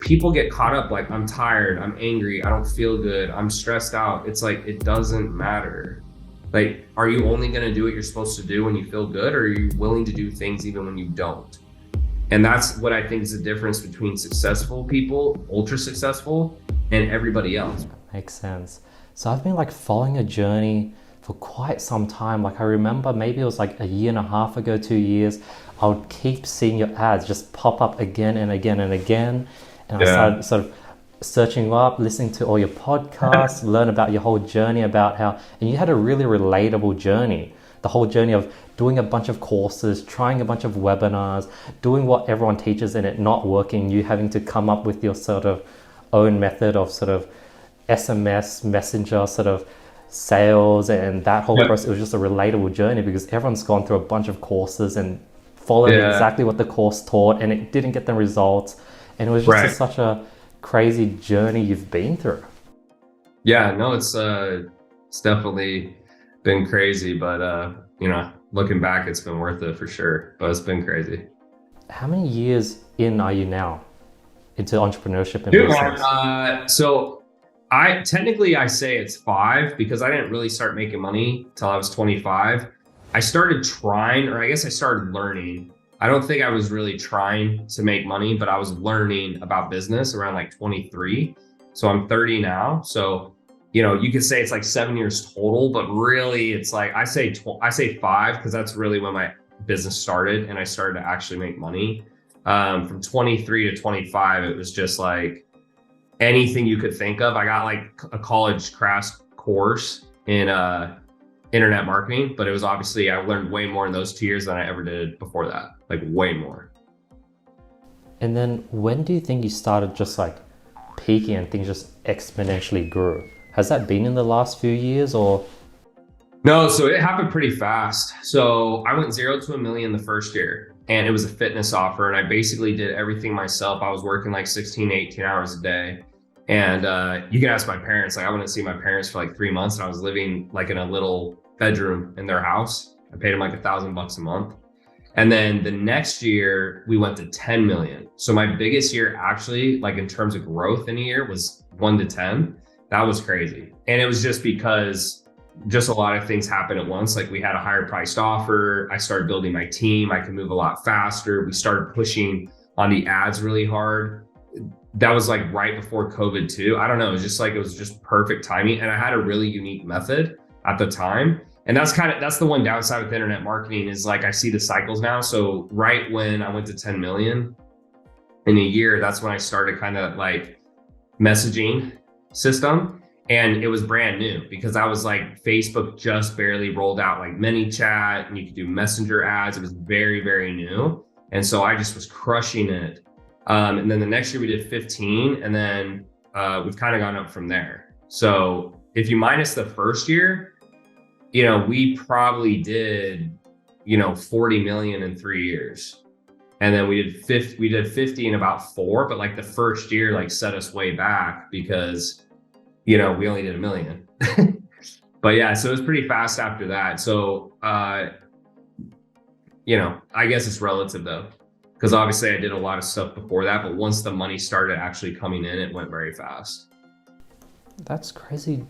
people get caught up like, I'm tired, I'm angry, I don't feel good, I'm stressed out. It's like, it doesn't matter. Like, are you only going to do what you're supposed to do when you feel good, or are you willing to do things even when you don't? And that's what I think is the difference between successful people, ultra successful, and everybody else. Makes sense. So I've been like following a journey for quite some time. Like I remember maybe it was like a year and a half ago, 2 years, I would keep seeing your ads just pop up again and again and again. And I started sort of searching you up, listening to all your podcasts, learn about your whole journey, about how, and you had a really relatable journey. The whole journey of doing a bunch of courses, trying a bunch of webinars, doing what everyone teaches and it not working, you having to come up with your sort of own method of sort of SMS, messenger sort of sales, and that whole process. It was just a relatable journey because everyone's gone through a bunch of courses and followed exactly what the course taught, and it didn't get the results. And it was just such a crazy journey you've been through. Yeah, no, it's definitely been crazy, but looking back, it's been worth it for sure. But it's been crazy. How many years in are you now into entrepreneurship and business? So I say it's 5 because I didn't really start making money till I was 25. I started trying, or I guess I started learning. I don't think I was really trying to make money, but I was learning about business around like 23. So I'm 30 now. So, you could say it's like 7 years total, but really it's like, I say 5 because that's really when my business started and I started to actually make money. From 23 to 25, it was just like anything you could think of. I got like a college crash course in internet marketing, but it was obviously, I learned way more in those 2 years than I ever did before that, like way more. And then when do you think you started just like peaking and things just exponentially grew? Has that been in the last few years or? No, so it happened pretty fast. So I went 0 to $1 million the first year, and it was a fitness offer. And I basically did everything myself. I was working like 16, 18 hours a day. And you can ask my parents, like I wouldn't see my parents for like 3 months, and I was living like in a little bedroom in their house. I paid them like $1,000 a month. And then the next year we went to 10 million. So my biggest year actually, like in terms of growth in a year, was 1 to 10. That was crazy. And it was just because just a lot of things happened at once. Like we had a higher priced offer. I started building my team. I could move a lot faster. We started pushing on the ads really hard. That was like right before COVID too. I don't know. It was just perfect timing. And I had a really unique method at the time. And that's the one downside with internet marketing is like, I see the cycles now. So right when I went to 10 million in a year, that's when I started kind of like messaging system. And it was brand new because I was like, Facebook just barely rolled out like ManyChat and you could do messenger ads. It was very, very new. And so I just was crushing it. And then the next year we did 15, and then we've kind of gone up from there. So if you minus the first year, we probably did, 40 million in 3 years. And then we did 50 in about 4, but like the first year like set us way back because, we only did 1 million. But yeah, so it was pretty fast after that. So, I guess it's relative though, because obviously I did a lot of stuff before that, but once the money started actually coming in, it went very fast. That's crazy.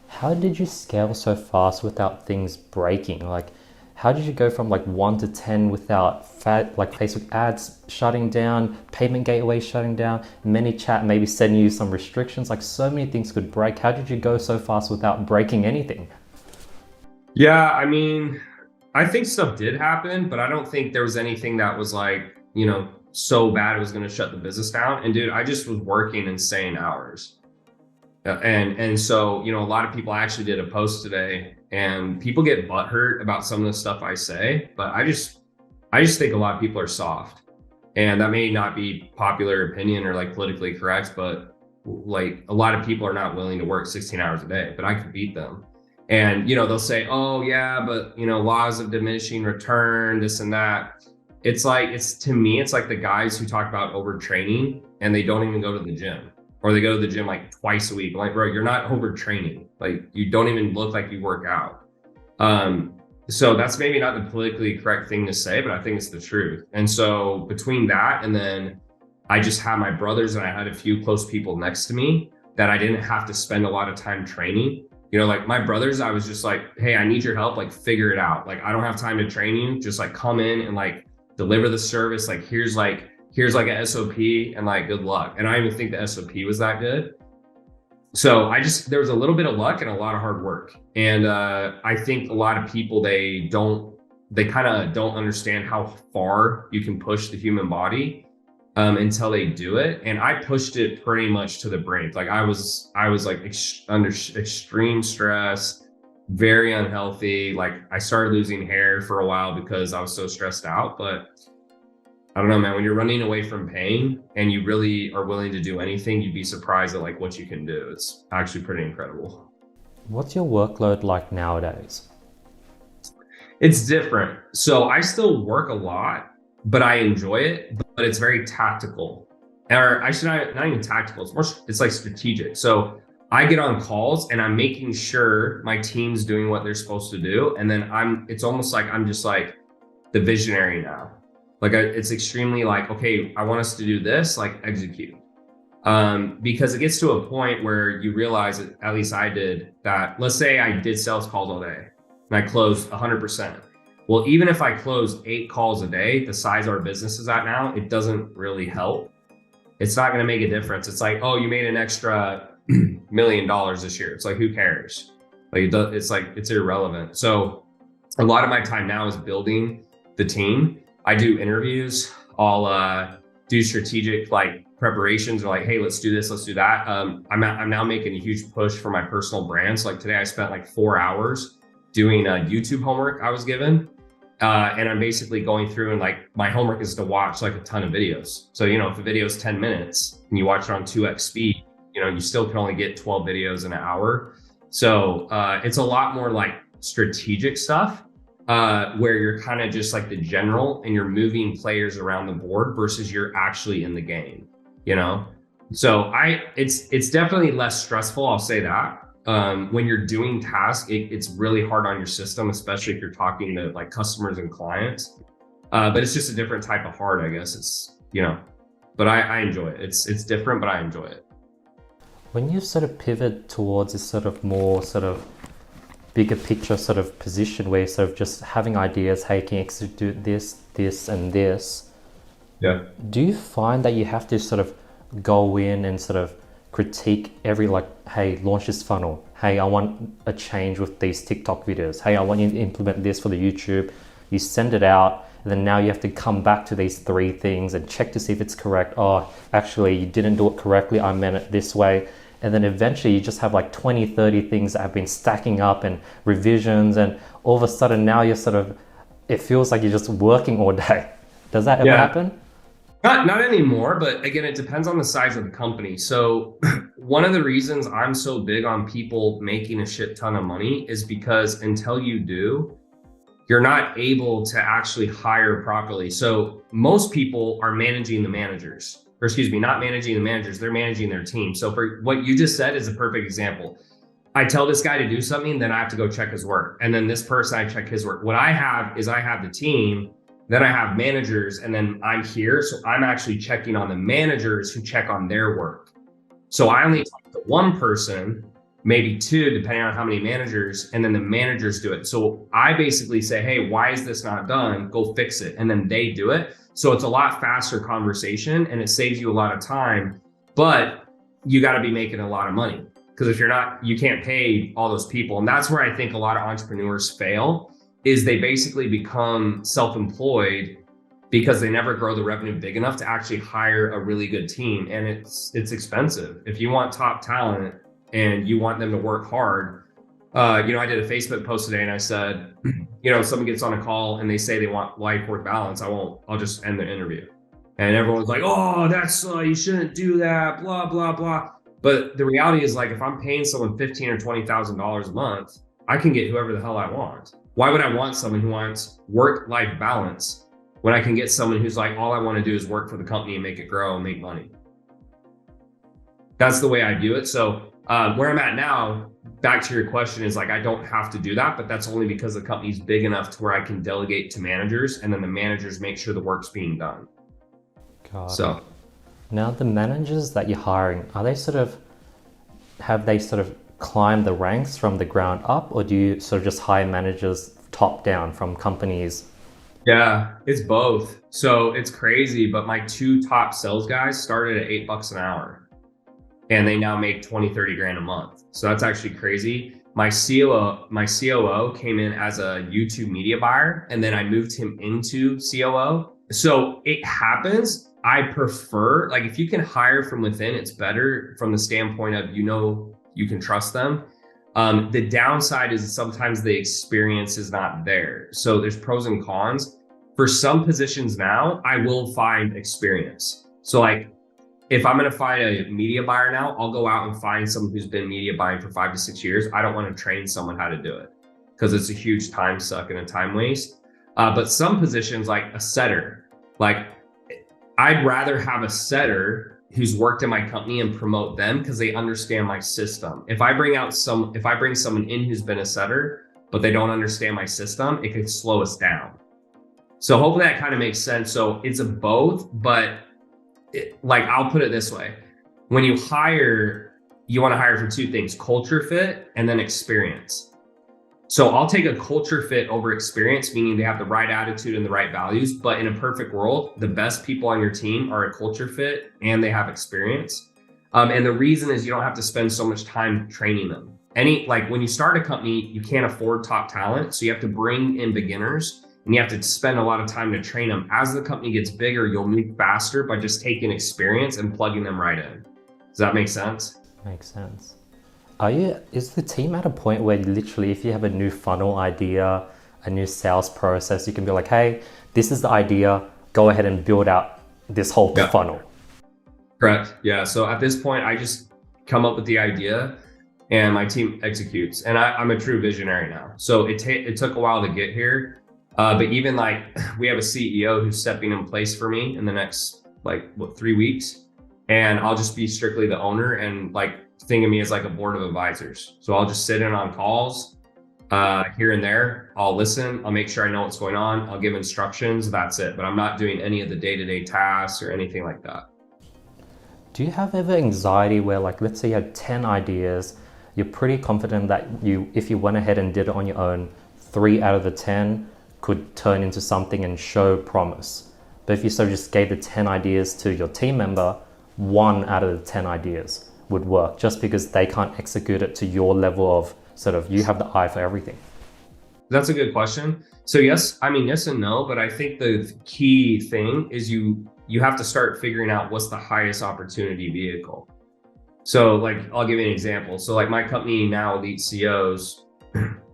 How did you scale so fast without things breaking? Like, how did you go from like 1 to 10 without like Facebook ads shutting down, payment gateways shutting down, ManyChat maybe sending you some restrictions? Like so many things could break. How did you go so fast without breaking anything? Yeah, I mean, I think stuff did happen, but I don't think there was anything that was like, so bad it was going to shut the business down. And dude, I just was working insane hours. And so, a lot of people, I actually did a post today and people get butthurt about some of the stuff I say, but I just think a lot of people are soft, and that may not be popular opinion or like politically correct, but like a lot of people are not willing to work 16 hours a day, but I could beat them. And, they'll say, oh yeah, but laws of diminishing return, this and that. To me, it's like the guys who talk about overtraining and they don't even go to the gym. Or they go to the gym like twice a week. Like, bro, you're not overtraining. Like, you don't even look like you work out. So that's maybe not the politically correct thing to say, but I think it's the truth. And so between that and then I just had my brothers and I had a few close people next to me that I didn't have to spend a lot of time training. You know, like my brothers, I was just like, hey, I need your help, like figure it out. Like, I don't have time to train you. Just like come in and like deliver the service. Like, here's like an SOP and like, good luck. And I don't even think the SOP was that good. So there was a little bit of luck and a lot of hard work. And I think a lot of people, they kind of don't understand how far you can push the human body until they do it. And I pushed it pretty much to the brink. Like I was like under extreme stress, very unhealthy. Like I started losing hair for a while because I was so stressed out. But I don't know, man, when you're running away from pain and you really are willing to do anything, you'd be surprised at like what you can do. It's actually pretty incredible. What's your workload like nowadays? It's different. So I still work a lot, but I enjoy it, but it's very tactical. Or I should not even tactical, it's like strategic. So I get on calls and I'm making sure my team's doing what they're supposed to do. And then it's almost like I'm just like the visionary now. Like it's extremely like, okay, I want us to do this, like execute. Because it gets to a point where you realize that, at least I did, that let's say I did sales calls all day and I closed 100%. Well, even if I close 8 calls a day, the size our business is at now, it doesn't really help. It's not going to make a difference. It's like, oh, you made an extra $1 million this year. It's like, who cares? Like it's irrelevant. So a lot of my time now is building the team. I do interviews. I'll do strategic like preparations or like, hey, let's do this, let's do that. I'm now making a huge push for my personal brand. So like today I spent like 4 hours doing YouTube homework I was given. And I'm basically going through and like my homework is to watch like a ton of videos. So, you know, if a video is 10 minutes and you watch it on 2x speed, you know, you still can only get 12 videos in an hour. So it's a lot more like strategic stuff. Where you're kind of just like the general and you're moving players around the board versus you're actually in the game, you know? So it's definitely less stressful. I'll say that. When you're doing tasks, it's really hard on your system, especially if you're talking to like customers and clients. But it's just a different type of hard, I guess. It's, you know, but I enjoy it. It's different, but I enjoy it. When you sort of pivot towards this sort of more sort of bigger picture sort of position where you're sort of just having ideas, hey, can you execute this and this? Yeah. Do you find that you have to sort of go in and sort of critique every like, hey, launch this funnel. Hey, I want a change with these TikTok videos. Hey, I want you to implement this for the YouTube. You send it out and then now you have to come back to these 3 things and check to see if it's correct. Oh, actually you didn't do it correctly. I meant it this way. And then eventually you just have like 20, 30 things that have been stacking up and revisions. And all of a sudden now you're sort of, it feels like you're just working all day. Does that ever happen? Not anymore, but again, it depends on the size of the company. So one of the reasons I'm so big on people making a shit ton of money is because until you do, you're not able to actually hire properly. So most people are managing the managers. Or excuse me, not managing the managers, they're managing their team. So for what you just said is a perfect example. I tell this guy to do something, then I have to go check his work. And then this person, I check his work. What I have is I have the team, then I have managers, and then I'm here. So I'm actually checking on the managers who check on their work. So I only talk to one person, maybe 2, depending on how many managers, and then the managers do it. So I basically say, hey, why is this not done? Go fix it. And then they do it. So it's a lot faster conversation and it saves you a lot of time, but you got to be making a lot of money because if you're not, you can't pay all those people. And that's where I think a lot of entrepreneurs fail is they basically become self-employed because they never grow the revenue big enough to actually hire a really good team. And it's expensive. If you want top talent and you want them to work hard, you know, I did a Facebook post today and I said, you know, if someone gets on a call and they say they want life-work balance, I'll just end the interview. And everyone's like, oh, that's, you shouldn't do that, blah, blah, blah. But the reality is like, if I'm paying someone $15,000 or $20,000 a month, I can get whoever the hell I want. Why would I want someone who wants work-life balance when I can get someone who's like, all I want to do is work for the company and make it grow and make money? That's the way I view it. So where I'm at now, back to your question, is like, I don't have to do that, but that's only because the company's big enough to where I can delegate to managers and then the managers make sure the work's being done. God. So Now, the managers that you're hiring, have they sort of climbed the ranks from the ground up, or do you sort of just hire managers top down from companies? Yeah, it's both. So it's crazy, but my two top sales guys started at $8 an hour and they now make 20, 30 grand a month. So that's actually crazy. My COO came in as a YouTube media buyer and then I moved him into COO. So it happens. I prefer, like, if you can hire from within, it's better from the standpoint of, you can trust them. The downside is sometimes the experience is not there. So there's pros and cons. For some positions now, I will find experience. So like, if I'm going to find a media buyer now, I'll go out and find someone who's been media buying for 5 to 6 years. I don't want to train someone how to do it because it's a huge time suck and a time waste. But some positions, like a setter, like I'd rather have a setter who's worked in my company and promote them because they understand my system. If I bring someone in who's been a setter, but they don't understand my system, it could slow us down. So hopefully that kind of makes sense. So it's a both, but I'll put it this way. When you hire, you want to hire for two things: culture fit and then experience. So I'll take a culture fit over experience, meaning they have the right attitude and the right values. But in a perfect world, the best people on your team are a culture fit and they have experience. And the reason is you don't have to spend so much time training them. When you start a company, you can't afford top talent. So you have to bring in beginners and you have to spend a lot of time to train them. As the company gets bigger, you'll move faster by just taking experience and plugging them right in. Does that make sense? Makes sense. Is the team at a point where literally, if you have a new funnel idea, a new sales process, you can be like, hey, this is the idea, go ahead and build out this whole funnel? Correct. Yeah. So at this point, I just come up with the idea and my team executes. And I'm a true visionary now. So it took a while to get here. But even we have a CEO who's stepping in place for me in the next 3 weeks. And I'll just be strictly the owner and think of me as like a board of advisors. So I'll just sit in on calls here and there. I'll listen. I'll make sure I know what's going on. I'll give instructions. That's it. But I'm not doing any of the day-to-day tasks or anything like that. Do you have ever anxiety where, let's say you had 10 ideas, you're pretty confident that if you went ahead and did it on your own, 3 out of the 10 could turn into something and show promise. But if you sort of just gave the 10 ideas to your team member, 1 out of the 10 ideas would work just because they can't execute it to your level of sort of, you have the eye for everything? That's a good question. So yes and no, but I think the key thing is you have to start figuring out what's the highest opportunity vehicle. So I'll give you an example. So my company now, EliteCEOs,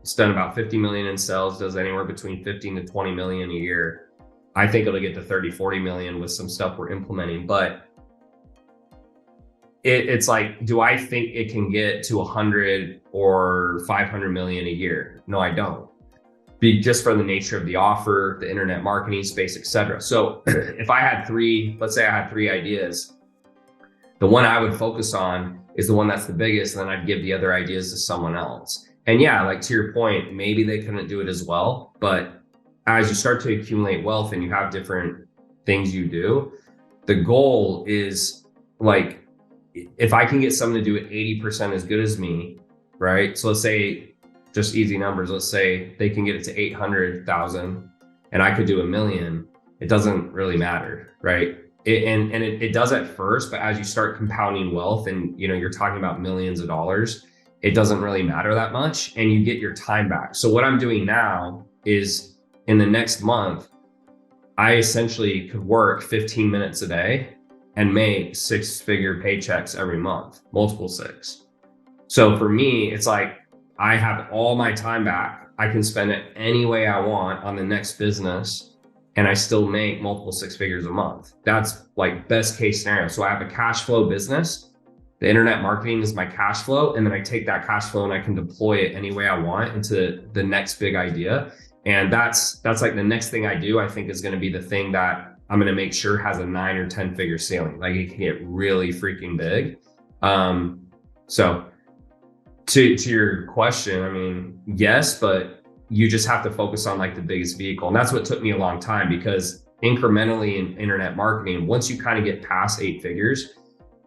it's done about 50 million in sales, does anywhere between 15 to 20 million a year. I think it'll get to 30, 40 million with some stuff we're implementing, but it's do I think it can get to 100 or 500 million a year? No, I don't. Just for the nature of the offer, the internet marketing space, etc. So if I had let's say I had 3 ideas, the one I would focus on is the one that's the biggest, and then I'd give the other ideas to someone else. And yeah, to your point, maybe they couldn't do it as well, but as you start to accumulate wealth and you have different things you do, the goal is if I can get someone to do it 80% as good as me, right? So let's say, just easy numbers, let's say they can get it to 800,000 and I could do 1 million. It doesn't really matter, right? It does at first, but as you start compounding wealth and you're talking about millions of dollars, it doesn't really matter that much and you get your time back. So what I'm doing now is in the next month, I essentially could work 15 minutes a day and make 6-figure paychecks every month, multiple 6. So for me, it's I have all my time back. I can spend it any way I want on the next business and I still make multiple 6 figures a month. That's best case scenario. So I have a cash flow business. The internet marketing is my cash flow. And then I take that cash flow and I can deploy it any way I want into the next big idea. And that's the next thing I do, I think is going to be the thing that I'm going to make sure has a 9 or 10 figure ceiling. It can get really freaking big. So to your question, yes, but you just have to focus on the biggest vehicle. And that's what took me a long time because incrementally in internet marketing, once you kind of get past 8 figures,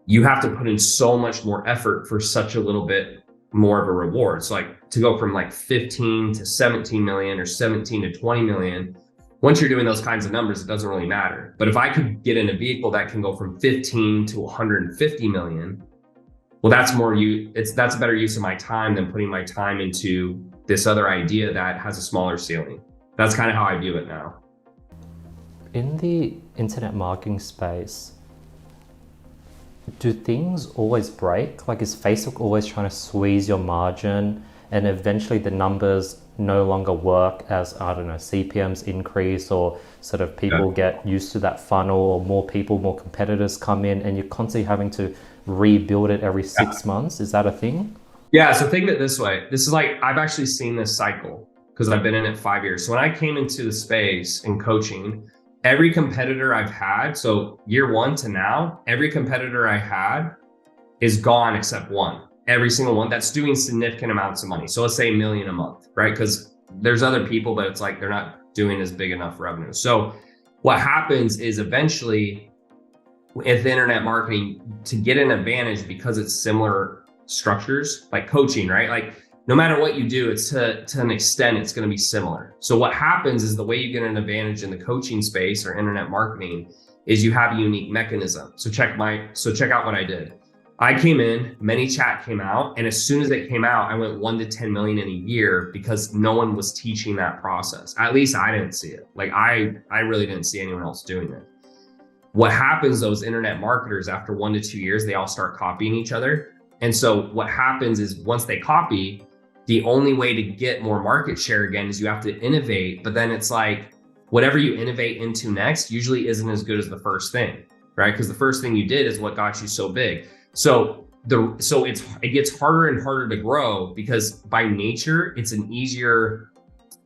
you have to put in so much more effort for such a little bit more of a reward. So like to go from like 15 to 17 million or 17 to 20 million, once you're doing those kinds of numbers, it doesn't really matter. But if I could get in a vehicle that can go from 15 to 150 million, well, that's a better use of my time than putting my time into this other idea that has a smaller ceiling. That's kind of how I view it now. In the internet marketing space, do things always break? Like, is Facebook always trying to squeeze your margin and eventually the numbers no longer work as, I don't know, CPMs increase or sort of people get used to that funnel, or more people, more competitors come in and you're constantly having to rebuild it every 6 months? Is that a thing? Yeah, so think of it this way. This is like, I've actually seen this cycle because I've been in it 5 years. So when I came into the space in coaching, every competitor I've had, so year 1 to now, every competitor I had is gone except one. Every single one that's doing significant amounts of money. So let's say $1 million a month, right? Because there's other people, but it's like they're not doing as big enough revenue. So what happens is eventually with internet marketing, to get an advantage, because it's similar structures like coaching, right? Like no matter what you do, it's to an extent, it's going to be similar. So what happens is the way you get an advantage in the coaching space or internet marketing is you have a unique mechanism. So check out what I did. I came in, ManyChat came out, and as soon as it came out, I went 1 to 10 million in a year because no one was teaching that process. At least I didn't see it. Like I really didn't see anyone else doing it. What happens, those internet marketers, after 1 to 2 years, they all start copying each other. And so what happens is once they copy, the only way to get more market share again is you have to innovate. But then it's like whatever you innovate into next usually isn't as good as the first thing, right? Because the first thing you did is what got you so big. So it gets harder and harder to grow because by nature, it's an easier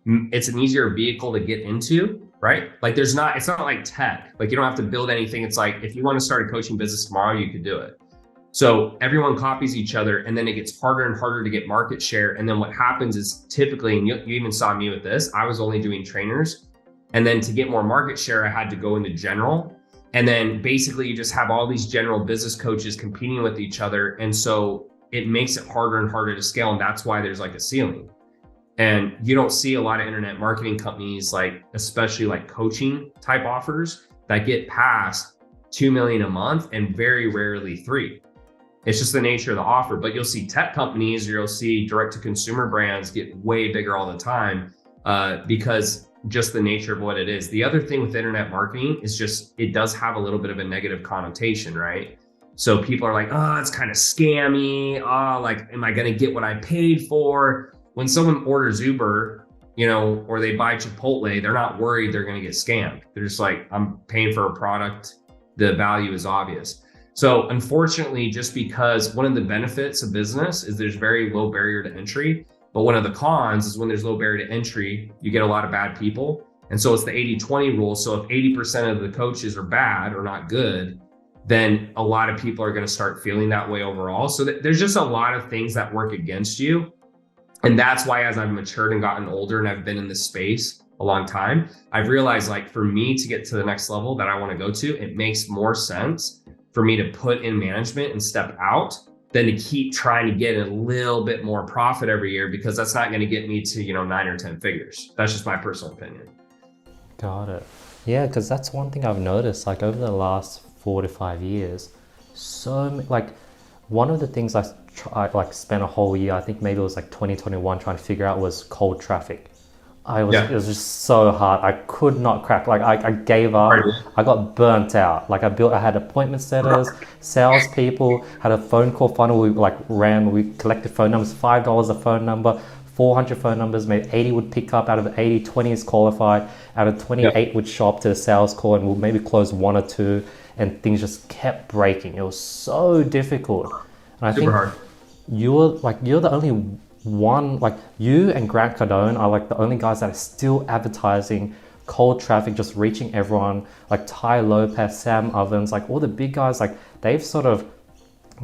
vehicle to get into, right? Like it's not like tech. Like you don't have to build anything. It's like, if you want to start a coaching business tomorrow, you could do it. So everyone copies each other, and then it gets harder and harder to get market share. And then what happens is typically, and you even saw me with this, I was only doing trainers. And then to get more market share, I had to go into general. And then basically you just have all these general business coaches competing with each other. And so it makes it harder and harder to scale. And that's why there's like a ceiling. And you don't see a lot of internet marketing companies, like especially like coaching type offers, that get past 2 million a month, and very rarely 3. It's just the nature of the offer. But you'll see tech companies, or you'll see direct to consumer brands get way bigger all the time because just the nature of what it is. The other thing with internet marketing is just, it does have a little bit of a negative connotation, right? So people are like, oh, it's kind of scammy. Oh, like, am I going to get what I paid for? When someone orders Uber, or they buy Chipotle, they're not worried they're going to get scammed. They're just like, I'm paying for a product. The value is obvious. So unfortunately, just because one of the benefits of business is there's very low barrier to entry, but one of the cons is when there's low barrier to entry, you get a lot of bad people. And so it's the 80-20 rule. So if 80% of the coaches are bad or not good, then a lot of people are going to start feeling that way overall. So there's just a lot of things that work against you. And that's why, as I've matured and gotten older and I've been in this space a long time, I've realized, like, for me to get to the next level that I want to go to, it makes more sense for me to put in management and step out than to keep trying to get a little bit more profit every year, because that's not going to get me to 9 or 10 figures. That's just my personal opinion. Got it. Yeah, because that's one thing I've noticed, like over the last 4 to 5 years, one of the things I spent a whole year, I think maybe it was like 2021, trying to figure out was cold traffic. It was just so hard. I could not crack. Like I gave up. I got burnt out. Like I had appointment setters, salespeople, had a phone call funnel. We collected phone numbers, $5 a phone number, 400 phone numbers, maybe 80 would pick up. Out of 80, 20 is qualified. Out of 28 would show up to the sales call, and we'll maybe close 1 or 2, and things just kept breaking. It was so difficult. And I think hard. You're the only one, like you and Grant Cardone are like the only guys that are still advertising cold traffic, just reaching everyone, like Ty Lopez, Sam Ovens, like all the big guys, like they've sort of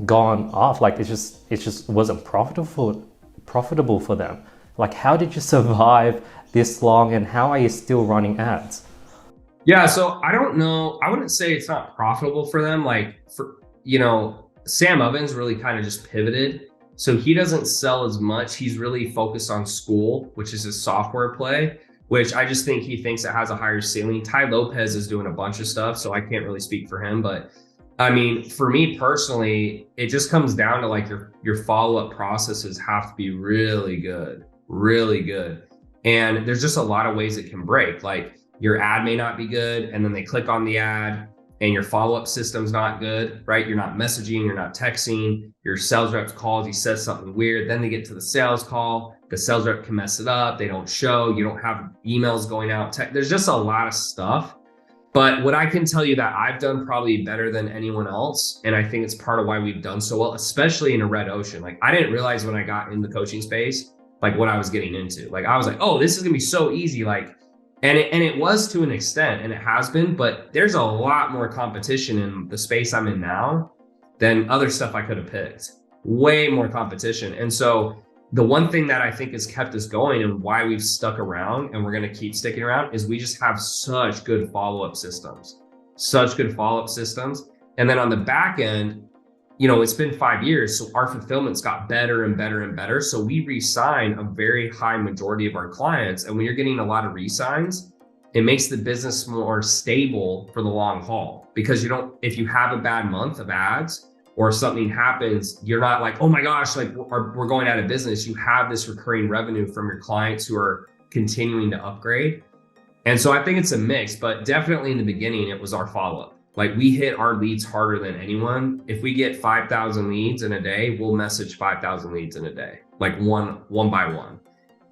gone off. Like it just wasn't profitable for them. Like, how did you survive this long, and how are you still running ads? Yeah, so I don't know. I wouldn't say it's not profitable for them. Like Sam Ovens really kind of just pivoted. So he doesn't sell as much. He's really focused on school, which is his software play, which I just think he thinks it has a higher ceiling. Ty Lopez is doing a bunch of stuff, so I can't really speak for him. But I mean, for me personally, it just comes down to like your follow-up processes have to be really good, really good. And there's just a lot of ways it can break. Like your ad may not be good, and then they click on the ad and your follow-up system's not good, right? You're not messaging, you're not texting, your sales rep calls, he says something weird, then they get to the sales call, the sales rep can mess it up, they don't show, you don't have emails going out. There's just a lot of stuff. But what I can tell you that I've done probably better than anyone else, and I think it's part of why we've done so well, especially in a red ocean. Like I didn't realize when I got in the coaching space, like what I was getting into. Like I was like, oh, this is gonna be so easy. Like, and it was to an extent, and it has been, but there's a lot more competition in the space I'm in now than other stuff I could have picked. Way more competition. And so the one thing that I think has kept us going and why we've stuck around and we're going to keep sticking around is we just have such good follow-up systems, such good follow-up systems. And then on the back end, it's been 5 years. So our fulfillment's got better and better and better. So we re-sign a very high majority of our clients. And when you're getting a lot of re-signs, it makes the business more stable for the long haul because if you have a bad month of ads, or something happens, you're not like, oh my gosh, like we're going out of business. You have this recurring revenue from your clients who are continuing to upgrade. And so I think it's a mix, but definitely in the beginning, it was our follow-up. Like we hit our leads harder than anyone. If we get 5,000 leads in a day, we'll message 5,000 leads in a day, like one by one.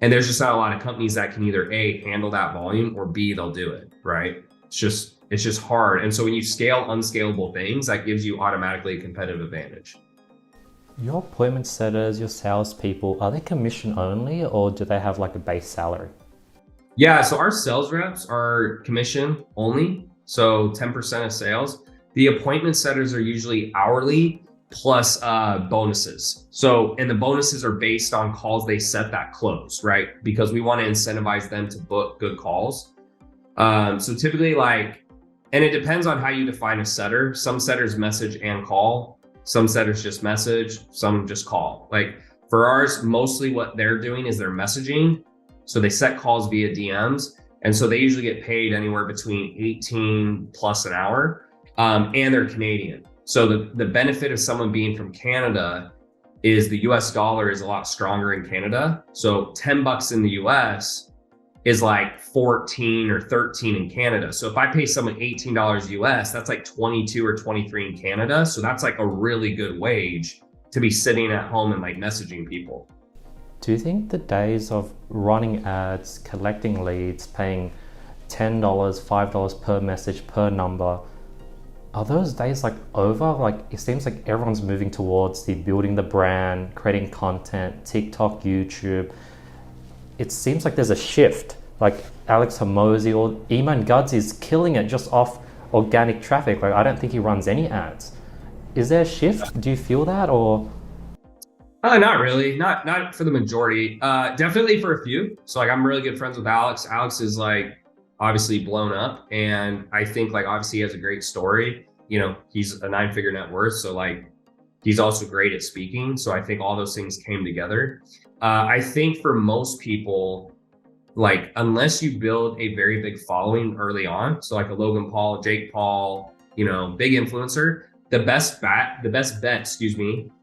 And there's just not a lot of companies that can either A, handle that volume, or B, they'll do it, right? It's just hard. And so when you scale unscalable things, that gives you automatically a competitive advantage. Your appointment setters, your salespeople, are they commission only or do they have like a base salary? Yeah, so our sales reps are commission only, so 10% of sales. The appointment setters are usually hourly plus bonuses. So, and the bonuses are based on calls they set that close, right? Because we want to incentivize them to book good calls. So typically and it depends on how you define a setter. Some setters message and call. Some setters just message, some just call. Like for ours, mostly what they're doing is they're messaging. So they set calls via DMs. And so they usually get paid anywhere between 18 plus an hour. And they're Canadian. So the benefit of someone being from Canada is the US dollar is a lot stronger in Canada. So $10 in the US is like 14 or 13 in Canada. So if I pay someone $18 US, that's like 22 or 23 in Canada. So that's like a really good wage to be sitting at home and like messaging people. Do you think the days of running ads, collecting leads, paying $10, $5 per message per number, are those days like over? Like it seems like everyone's moving towards the building the brand, creating content, TikTok, YouTube. It seems like there's a shift. Like Alex Hormozi or Eman Guds is killing it just off organic traffic. Like I don't think he runs any ads. Is there a shift? Do you feel that or? Not really. Not for the majority. Definitely for a few. So like I'm really good friends with Alex. Alex is like obviously blown up, and I think like obviously he has a great story. He's a 9-figure net worth, so like he's also great at speaking. So I think all those things came together. I think for most people, like unless you build a very big following early on, so like a Logan Paul, Jake Paul, big influencer, the best bet,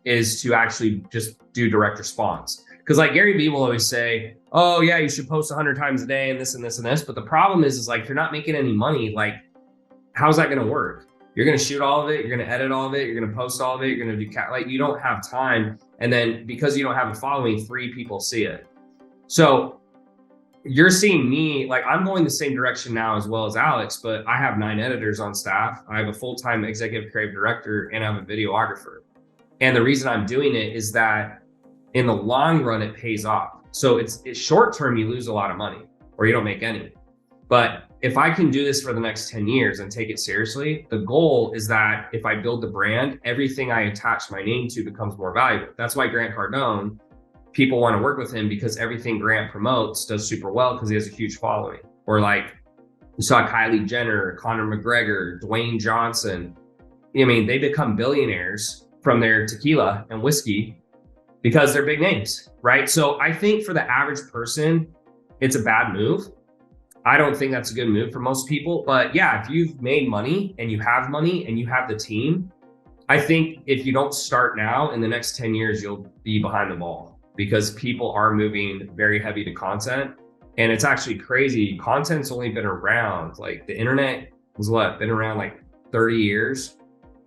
is to actually just do direct response. Because like Gary Vee will always say, oh yeah, you should post 100 times a day and this and this and this. But the problem is like, if you're not making any money, like how's that going to work? You're going to shoot all of it. You're going to edit all of it. You're going to post all of it. You're going to do like, you don't have time. And then because you don't have a following, 3 people see it. So you're seeing me, like I'm going the same direction now as well as Alex, but I have 9 editors on staff. I have a full-time executive creative director and I have a videographer. And the reason I'm doing it is that in the long run, it pays off. So it's short term, you lose a lot of money or you don't make any. But if I can do this for the next 10 years and take it seriously, the goal is that if I build the brand, everything I attach my name to becomes more valuable. That's why Grant Cardone, people want to work with him because everything Grant promotes does super well because he has a huge following. Or like You saw Kylie Jenner, Conor McGregor, Dwayne Johnson. I mean, they become billionaires from their tequila and whiskey because they're big names, right? So I think for the average person, it's a bad move. I don't think that's a good move for most people. But yeah, if you've made money and you have the team, I think if you don't start now, in the next 10 years, you'll be behind the ball because people are moving very heavy to content. And it's actually crazy. Content's only been around, like the internet was been around like 30 years.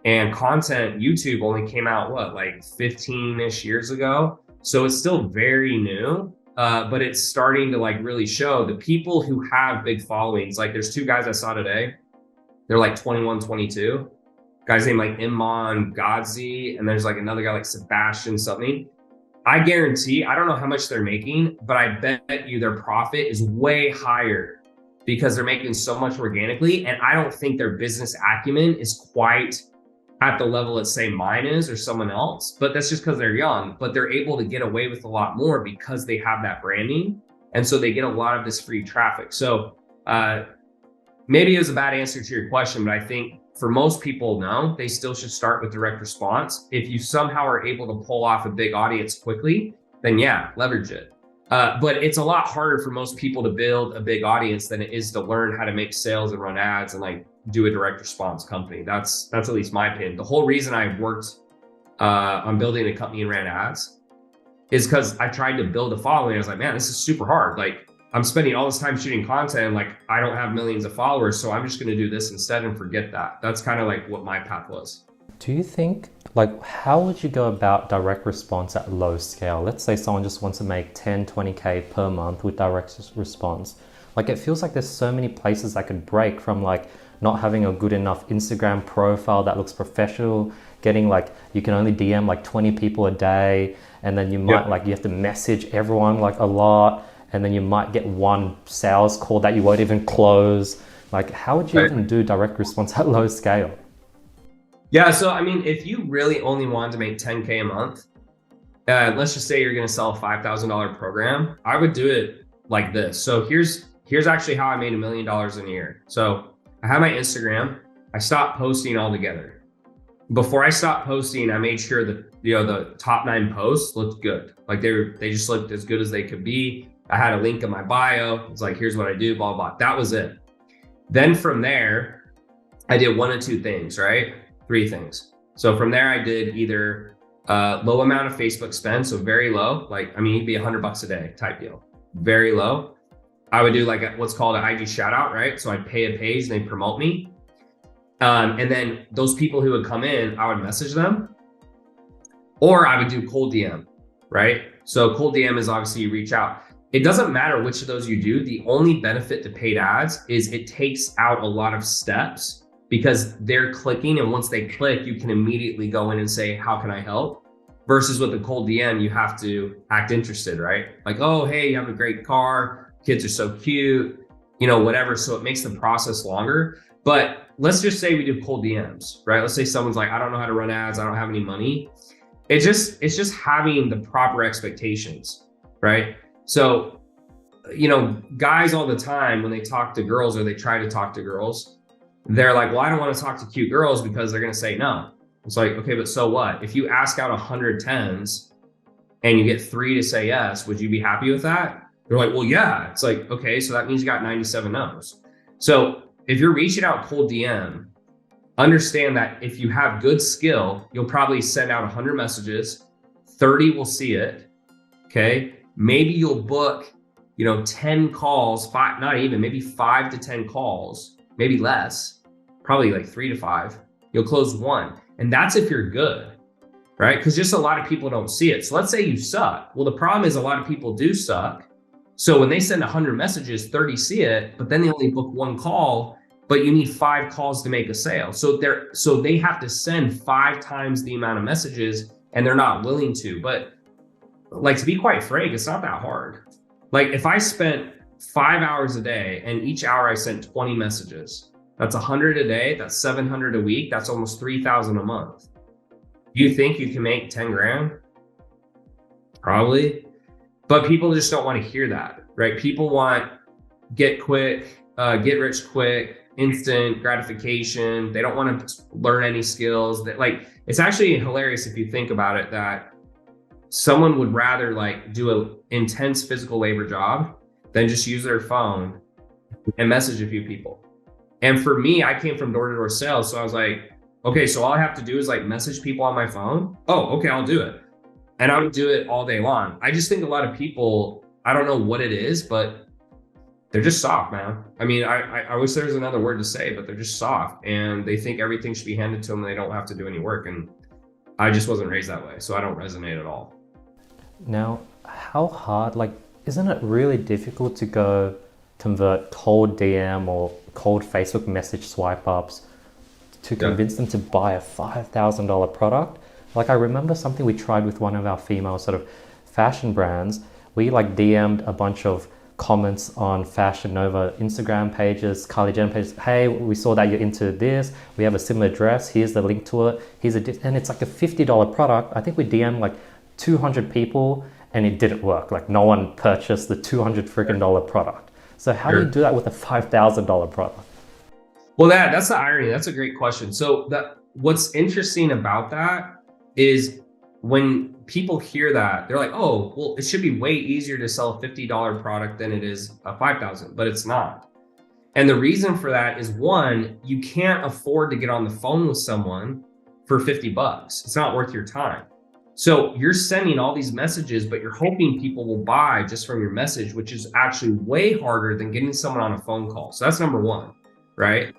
And content, YouTube only came out, like 15-ish years ago. So it's still very new, but it's starting to like really show the people who have big followings. Like there's two guys I saw today. They're like 21, 22. Guys named like Iman Godzi, and there's like another guy like Sebastian something. I guarantee, I don't know how much they're making, but I bet you their profit is way higher because they're making so much organically. And I don't think their business acumen is quite at the level that say mine is or someone else, but that's just because they're young, but they're able to get away with a lot more because they have that branding. And so they get a lot of this free traffic. So maybe it was a bad answer to your question, but I think for most people, no, they still should start with direct response. If you somehow are able to pull off a big audience quickly, then yeah, leverage it. But it's a lot harder for most people to build a big audience than it is to learn how to make sales and run ads and like do a direct response company. That's at least my opinion. The whole reason I worked on building a company and ran ads is because I tried to build a following. I was like, man, this is super hard. Like I'm spending all this time shooting content. Like I don't have millions of followers. So I'm just going to do this instead and forget that. That's kind of like what my path was. Do you think, like, how would you go about direct response at low scale? Let's say someone just wants to make 10, 20K per month with direct response. Like, it feels like there's so many places that could break from like not having a good enough Instagram profile that looks professional, getting like, you can only DM like 20 people a day. And then you might like, you have to message everyone like a lot. And then you might get one sales call that you won't even close. Like, how would you even do direct response at low scale? Yeah, so I mean, if you really only wanted to make 10K a month, let's just say you're going to sell a $5,000 program, I would do it like this. So here's actually how I made $1 million in a year. So I have my Instagram. I stopped posting altogether. Before I stopped posting, I made sure that the top 9 posts looked good. Like they just looked as good as they could be. I had a link in my bio. It's like, here's what I do, blah, blah. That was it. Then from there, I did 1 of 2 things, right? 3 things. So from there, I did either low amount of Facebook spend, so very low, like, I mean, it'd be $100 a day type deal, very low. I would do like what's called an IG shout out, right? So I'd pay a page and they promote me. And then those people who would come in, I would message them, or I would do cold DM, right? So cold DM is obviously you reach out. It doesn't matter which of those you do. The only benefit to paid ads is it takes out a lot of steps because they're clicking. And once they click, you can immediately go in and say, how can I help? Versus with the cold DM, you have to act interested, right? Like, oh, hey, you have a great car. Kids are so cute, whatever. So it makes the process longer. But let's just say we do cold DMs, right? Let's say someone's like, I don't know how to run ads. I don't have any money. It's just having the proper expectations, right? So, guys all the time, when they talk to girls or they try to talk to girls, they're like, well, I don't want to talk to cute girls because they're going to say no. It's like, okay, but so what? If you ask out 100 10s and you get 3 to say yes, would you be happy with that? They're like, well, yeah. It's like, okay, so that means you got 97 no's. So if you're reaching out cold DM, understand that if you have good skill, you'll probably send out 100 messages, 30 will see it, okay? Maybe you'll book, 10 calls, maybe 5 to 10 calls, maybe less, probably like 3 to 5. You'll close 1. And that's if you're good, right? Because just a lot of people don't see it. So let's say you suck. Well, the problem is a lot of people do suck. So when they send 100 messages, 30 see it, but then they only book 1 call, but you need 5 calls to make a sale. So they have to send 5 times the amount of messages and they're not willing to. But like, to be quite frank, it's not that hard. Like if I spent 5 hours a day and each hour I sent 20 messages, that's 100 a day. That's 700 a week. That's almost 3,000 a month. Do you think you can make 10 grand? Probably. But people just don't want to hear that, right? People want get quick get rich quick, instant gratification. They don't want to learn any skills. That like, it's actually hilarious if you think about it, that someone would rather like do a intense physical labor job than just use their phone and message a few people. And for me, I came from door-to-door sales. So I was like, okay, so all I have to do is like message people on my phone. Oh, okay, I'll do it. And I would do it all day long. I just think a lot of people, I don't know what it is, but they're just soft, man. I mean, I wish there was another word to say, but they're just soft and they think everything should be handed to them and they don't have to do any work. And I just wasn't raised that way. So I don't resonate at all. Now, how hard, like, isn't it really difficult to go convert cold DM or cold Facebook message swipe ups to convince them to buy a $5,000 product? Like, I remember something we tried with one of our female sort of fashion brands. We like DM'd a bunch of comments on Fashion Nova Instagram pages, Kylie Jenner pages. Hey, we saw that you're into this. We have a similar dress. Here's the link to it. And it's like a $50 product. I think we DM'd like 200 people and it didn't work. Like no one purchased the $200 freaking product. So how do you do that with a $5,000 product? Well, that's the irony. That's a great question. So what's interesting about that is when people hear that, they're like, oh, well, it should be way easier to sell a $50 product than it is a $5,000, but it's not. And the reason for that is, one, you can't afford to get on the phone with someone for $50. It's not worth your time. So you're sending all these messages, but you're hoping people will buy just from your message, which is actually way harder than getting someone on a phone call. So that's number one, right?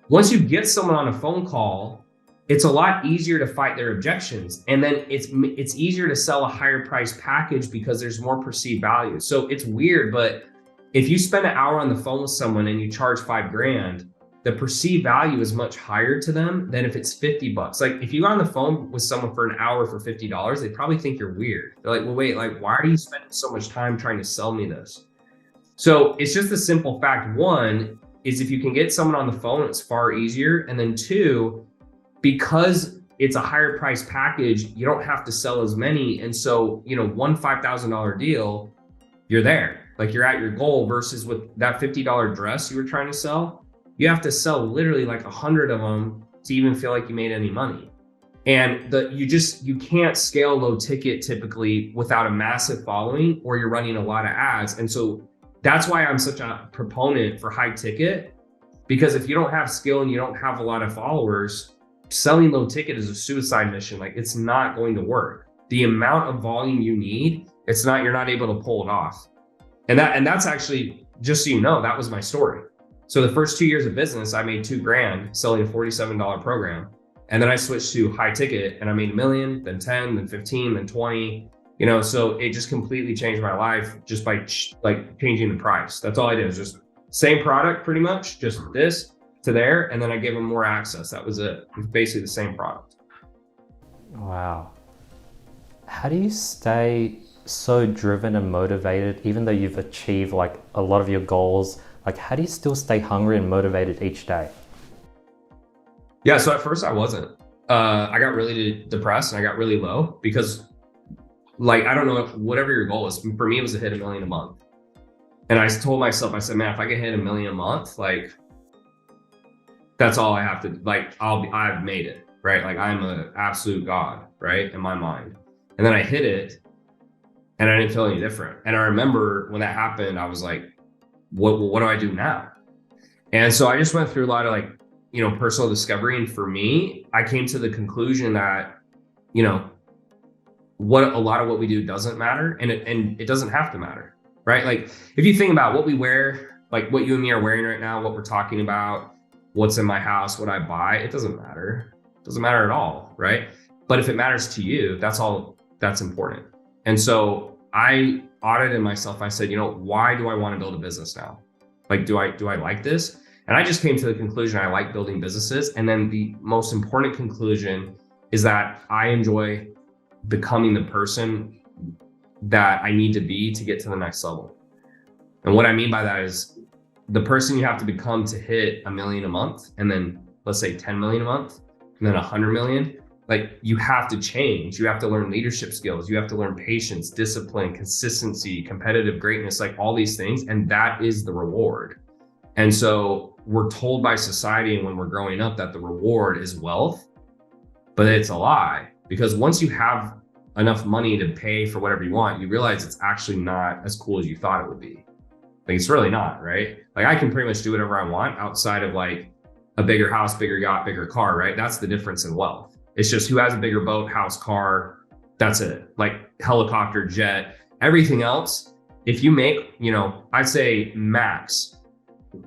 Once you get someone on a phone call, it's a lot easier to fight their objections. And then it's easier to sell a higher price package because there's more perceived value. So it's weird, but if you spend an hour on the phone with someone and you charge $5,000, the perceived value is much higher to them than if it's $50. Like if you got on the phone with someone for an hour for $50, they probably think you're weird. They're like, well, wait, like, why are you spending so much time trying to sell me this? So it's just a simple fact. One is if you can get someone on the phone, it's far easier. And then two, because it's a higher price package, you don't have to sell as many. And so, one $5,000 deal, you're there, like you're at your goal, versus with that $50 dress you were trying to sell, you have to sell literally like 100 of them to even feel like you made any money. And you can't scale low ticket typically without a massive following, or you're running a lot of ads. And so that's why I'm such a proponent for high ticket, because if you don't have skill and you don't have a lot of followers, selling low ticket is a suicide mission. Like it's not going to work. The amount of volume you need, you're not able to pull it off. And that's actually, just so you know, that was my story. So the first 2 years of business, I made $2,000 selling a $47 program. And then I switched to high ticket and I made $1 million, then 10, then 15, then 20, so it just completely changed my life just by like changing the price. That's all I did. It was just same product pretty much, just this to there. And then I gave them more access. That was it. It was basically the same product. Wow. How do you stay so driven and motivated, even though you've achieved like a lot of your goals? Like, how do you still stay hungry and motivated each day? Yeah, so at first I wasn't. I got really depressed and I got really low because, like, I don't know, whatever your goal is, for me, it was to hit $1 million a month. And I told myself, I said, man, if I can hit $1 million a month, like, that's all I have to, like, I've made it, right? Like, I'm an absolute God, right? In my mind. And then I hit it and I didn't feel any different. And I remember when that happened, I was like, what do I do now? And so I just went through a lot of like, personal discovery. And for me, I came to the conclusion that, what a lot of what we do doesn't matter, and it doesn't have to matter, right? Like if you think about what we wear, like what you and me are wearing right now, what we're talking about, what's in my house, what I buy, it doesn't matter. It doesn't matter at all, right? But if it matters to you, that's all that's important. And so I audited myself. I said, why do I want to build a business now? Like, do I like this? And I just came to the conclusion I like building businesses. And then the most important conclusion is that I enjoy becoming the person that I need to be to get to the next level. And what I mean by that is the person you have to become to hit $1 million a month, and then let's say 10 million a month, and then 100 million. Like you have to change. You have to learn leadership skills. You have to learn patience, discipline, consistency, competitive greatness, like all these things. And that is the reward. And so we're told by society and when we're growing up that the reward is wealth, but it's a lie, because once you have enough money to pay for whatever you want, you realize it's actually not as cool as you thought it would be. Like, it's really not, right? Like, I can pretty much do whatever I want outside of like a bigger house, bigger yacht, bigger car, right? That's the difference in wealth. It's just who has a bigger boat, house, car. That's it. Like helicopter, jet, everything else. If you make, I'd say max,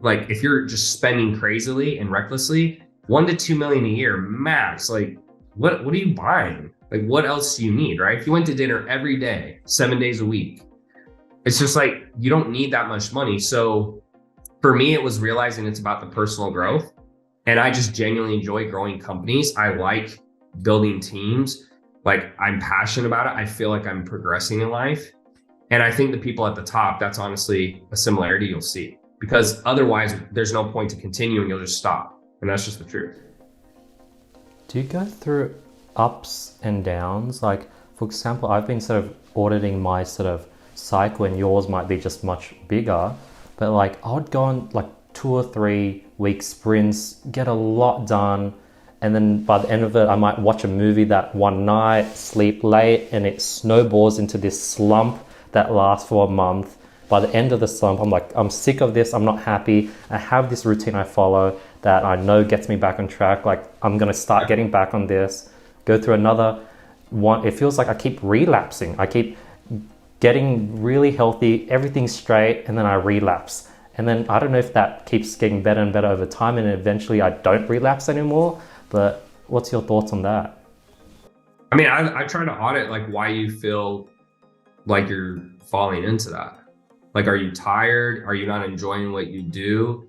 like if you're just spending crazily and recklessly, 1 to 2 million a year max. Like, what are you buying? Like, what else do you need, right? If you went to dinner every day, 7 days a week, it's just like, you don't need that much money. So for me, it was realizing it's about the personal growth. And I just genuinely enjoy growing companies. I like building teams. Like, I'm passionate about it. I feel like I'm progressing in life. And I think the people at the top, that's honestly a similarity you'll see, because otherwise there's no point to continue and you'll just stop. And that's just the truth. Do you go through ups and downs? Like, for example, I've been sort of auditing my sort of cycle, and yours might be just much bigger, but like I would go on like 2 or 3 week sprints, get a lot done, and then by the end of it I might watch a movie that one night, sleep late, and it snowballs into this slump that lasts for a month. By the end of the slump, I'm like, I'm sick of this, I'm not happy. I have this routine I follow that I know gets me back on track. Like, I'm gonna start getting back on this, go through another one. It feels like I keep relapsing. I keep getting really healthy, everything's straight, and then I relapse. And then I don't know if that keeps getting better and better over time, and eventually I don't relapse anymore. But what's your thoughts on that? I mean, I try to audit like why you feel like you're falling into that. Like, are you tired? Are you not enjoying what you do?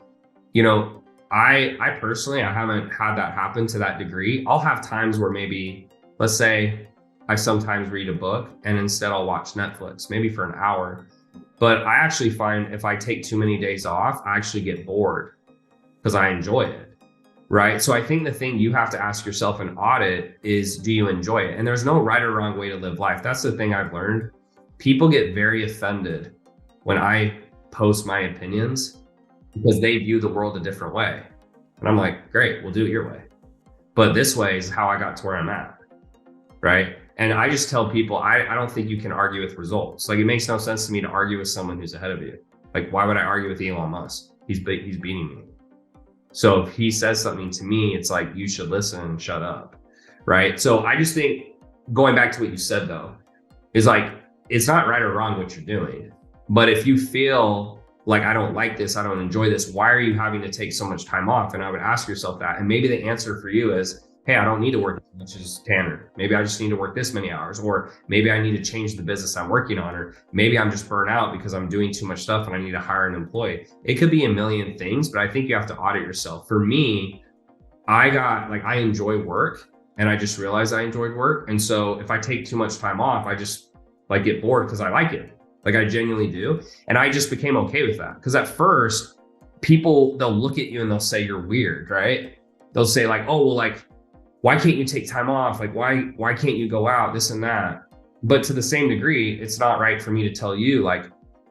I personally, I haven't had that happen to that degree. I'll have times where maybe, let's say I sometimes read a book and instead I'll watch Netflix, maybe for an hour. But I actually find if I take too many days off, I actually get bored because I enjoy it, right? So I think the thing you have to ask yourself in audit is, do you enjoy it? And there's no right or wrong way to live life. That's the thing I've learned. People get very offended when I post my opinions because they view the world a different way. And I'm like, great, we'll do it your way. But this way is how I got to where I'm at, right? And I just tell people, I don't think you can argue with results. Like, it makes no sense to me to argue with someone who's ahead of you. Like, why would I argue with Elon Musk? He's beating me. So if he says something to me, it's like, you should listen and shut up, right? So I just think, going back to what you said though, is like, it's not right or wrong what you're doing. But if you feel like, I don't like this, I don't enjoy this, why are you having to take so much time off? And I would ask yourself that. And maybe the answer for you is, hey, I don't need to work as much as Tanner. Maybe I just need to work this many hours, or maybe I need to change the business I'm working on, or maybe I'm just burnt out because I'm doing too much stuff and I need to hire an employee. It could be a million things, but I think you have to audit yourself. For me, I enjoy work, and I just realized I enjoyed work. And so if I take too much time off, I just like get bored because I like it. Like, I genuinely do. And I just became okay with that. Because at first, people, they'll look at you and they'll say you're weird, right? They'll say like, oh, well, like, why can't you take time off? Like, why can't you go out, this and that? But to the same degree, it's not right for me to tell you like,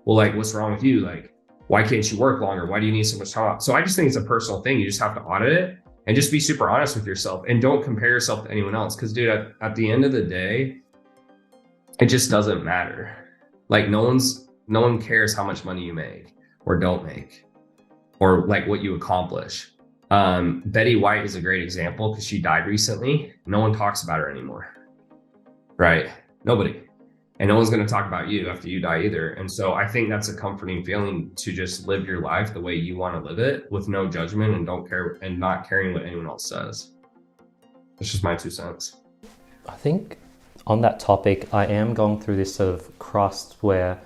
well, like, what's wrong with you? Like, why can't you work longer? Why do you need so much time off? So I just think it's a personal thing. You just have to audit it and just be super honest with yourself, and don't compare yourself to anyone else. Because dude, at the end of the day, it just doesn't matter. Like, no one cares how much money you make or don't make, or like what you accomplish. Betty White is a great example because she died recently. No one talks about her anymore, right? Nobody. And no one's going to talk about you after you die either. And so I think that's a comforting feeling, to just live your life the way you want to live it, with no judgment, and don't care, and not caring what anyone else says. That's just my 2 cents. I think on that topic, I am going through this sort of crust where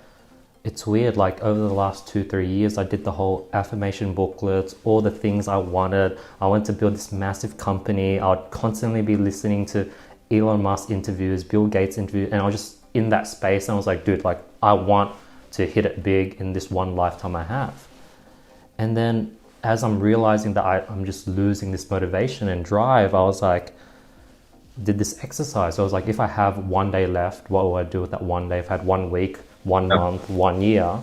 it's weird. Like, over the last 2-3 years, I did the whole affirmation booklets, all the things I wanted. I wanted to build this massive company. I would constantly be listening to Elon Musk interviews, Bill Gates interviews, and I was just in that space. And I was like, dude, like, I want to hit it big in this one lifetime I have. And then as I'm realizing that I'm just losing this motivation and drive, I was like, did this exercise. So I was like, if I have 1 day left, what will I do with that 1 day? If I had 1 week, 1 month, 1 year.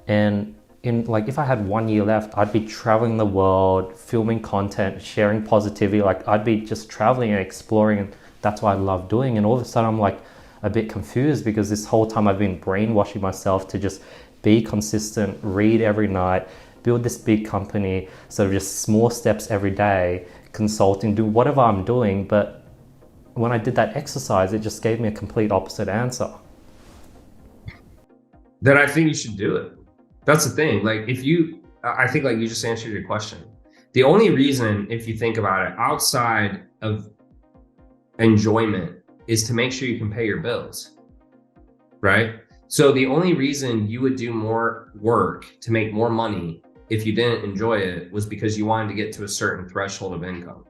And in like if I had 1 year left, I'd be traveling the world, filming content, sharing positivity. Like I'd be just traveling and exploring, and that's what I love doing. And all of a sudden I'm like a bit confused because this whole time I've been brainwashing myself to just be consistent, read every night, build this big company, sort of just small steps every day, consulting, do whatever I'm doing. But when I did that exercise, it just gave me a complete opposite answer. Then I think you should do it. That's the thing. Like I think like you just answered your question. The only reason, if you think about it, outside of enjoyment is to make sure you can pay your bills, right? So the only reason you would do more work to make more money if you didn't enjoy it was because you wanted to get to a certain threshold of income.